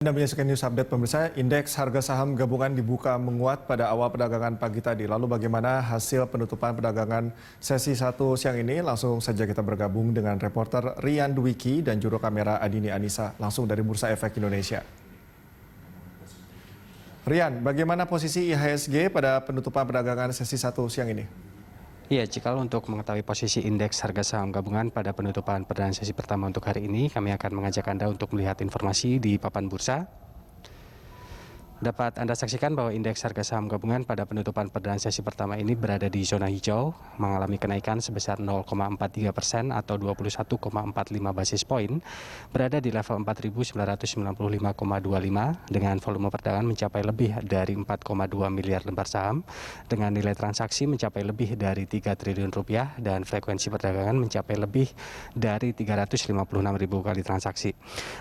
Anda menyaksikan news update pemirsa, indeks harga saham gabungan dibuka menguat pada awal perdagangan pagi tadi. Lalu bagaimana hasil penutupan perdagangan sesi 1 siang ini? Langsung saja kita bergabung dengan reporter Rian Dwiki dan juru kamera Adini Anissa langsung dari Bursa Efek Indonesia. Rian, bagaimana posisi IHSG pada penutupan perdagangan sesi 1 siang ini? Iya, jika untuk mengetahui posisi indeks harga saham gabungan pada penutupan perdana sesi pertama untuk hari ini, kami akan mengajak Anda untuk melihat informasi di papan bursa. Dapat Anda saksikan bahwa indeks harga saham gabungan pada penutupan perdana sesi pertama ini berada di zona hijau, mengalami kenaikan sebesar 0,43% atau 21,45 basis poin, berada di level 4.995,25 dengan volume perdagangan mencapai lebih dari 4,2 miliar lembar saham, dengan nilai transaksi mencapai lebih dari 3 triliun rupiah dan frekuensi perdagangan mencapai lebih dari 356.000 kali transaksi.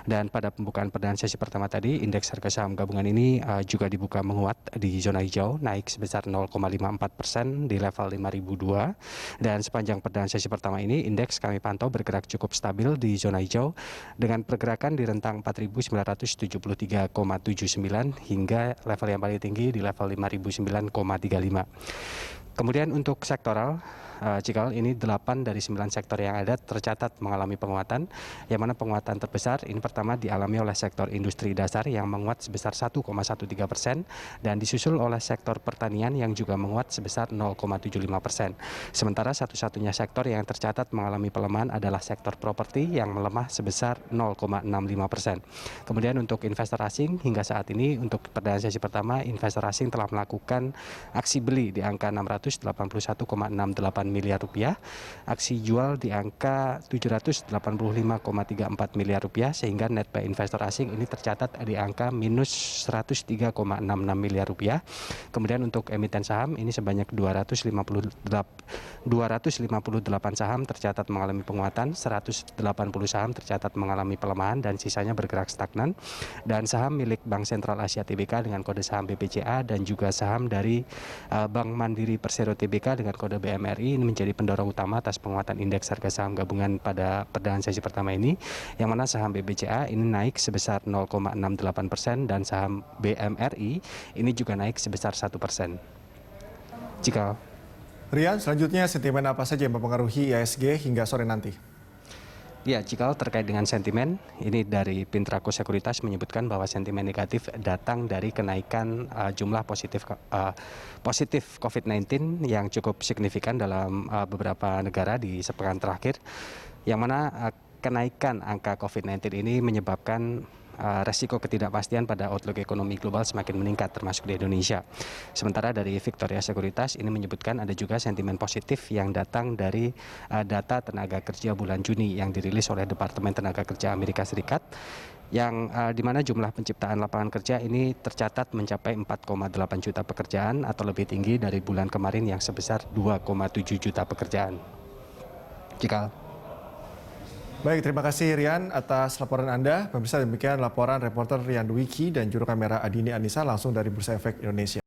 Dan pada pembukaan perdana sesi pertama tadi, indeks harga saham gabungan ini juga dibuka menguat di zona hijau, naik sebesar 0,54% di level 5.002. Dan sepanjang perdana sesi pertama ini, indeks kami pantau bergerak cukup stabil di zona hijau dengan pergerakan di rentang 4.973,79 hingga level yang paling tinggi di level 5.009,35. Kemudian untuk sektoral, jika ini 8 dari 9 sektor yang ada tercatat mengalami penguatan, yang mana penguatan terbesar ini pertama dialami oleh sektor industri dasar yang menguat sebesar 1,13% dan disusul oleh sektor pertanian yang juga menguat sebesar 0,75%. Sementara satu-satunya sektor yang tercatat mengalami pelemahan adalah sektor properti yang melemah sebesar 0,65%. Kemudian untuk investor asing hingga saat ini untuk perdana sesi pertama, investor asing telah melakukan aksi beli di angka 681,68 miliar rupiah, aksi jual di angka 785,34 miliar rupiah, sehingga net buy investor asing ini tercatat di angka minus 103,66 miliar rupiah. Kemudian untuk emiten saham ini sebanyak 258 saham tercatat mengalami penguatan, 180 saham tercatat mengalami pelemahan dan sisanya bergerak stagnan. Dan saham milik Bank Sentral Asia Tbk dengan kode saham BPCA dan juga saham dari Bank Mandiri Persero Tbk dengan kode BMRI ini menjadi pendorong utama atas penguatan indeks harga saham gabungan pada perdana sesi pertama ini, yang mana saham BPCA ini naik sebesar 0,68% dan saham BMRI ini juga naik sebesar 1%. Jika Rian, selanjutnya sentimen apa saja yang mempengaruhi IHSG hingga sore nanti? Ya, jika terkait dengan sentimen, ini dari Pintraco Sekuritas menyebutkan bahwa sentimen negatif datang dari kenaikan jumlah positif COVID-19 yang cukup signifikan dalam beberapa negara di sepekan terakhir, yang mana kenaikan angka COVID-19 ini menyebabkan resiko ketidakpastian pada outlook ekonomi global semakin meningkat termasuk di Indonesia. Sementara dari Victoria Sekuritas ini menyebutkan ada juga sentimen positif yang datang dari data tenaga kerja bulan Juni yang dirilis oleh Departemen Tenaga Kerja Amerika Serikat, yang di mana jumlah penciptaan lapangan kerja ini tercatat mencapai 4,8 juta pekerjaan atau lebih tinggi dari bulan kemarin yang sebesar 2,7 juta pekerjaan. Baik, terima kasih Rian atas laporan Anda. Pemirsa, demikian laporan reporter Rian Dwiki dan juru kamera Adini Anissa langsung dari Bursa Efek Indonesia.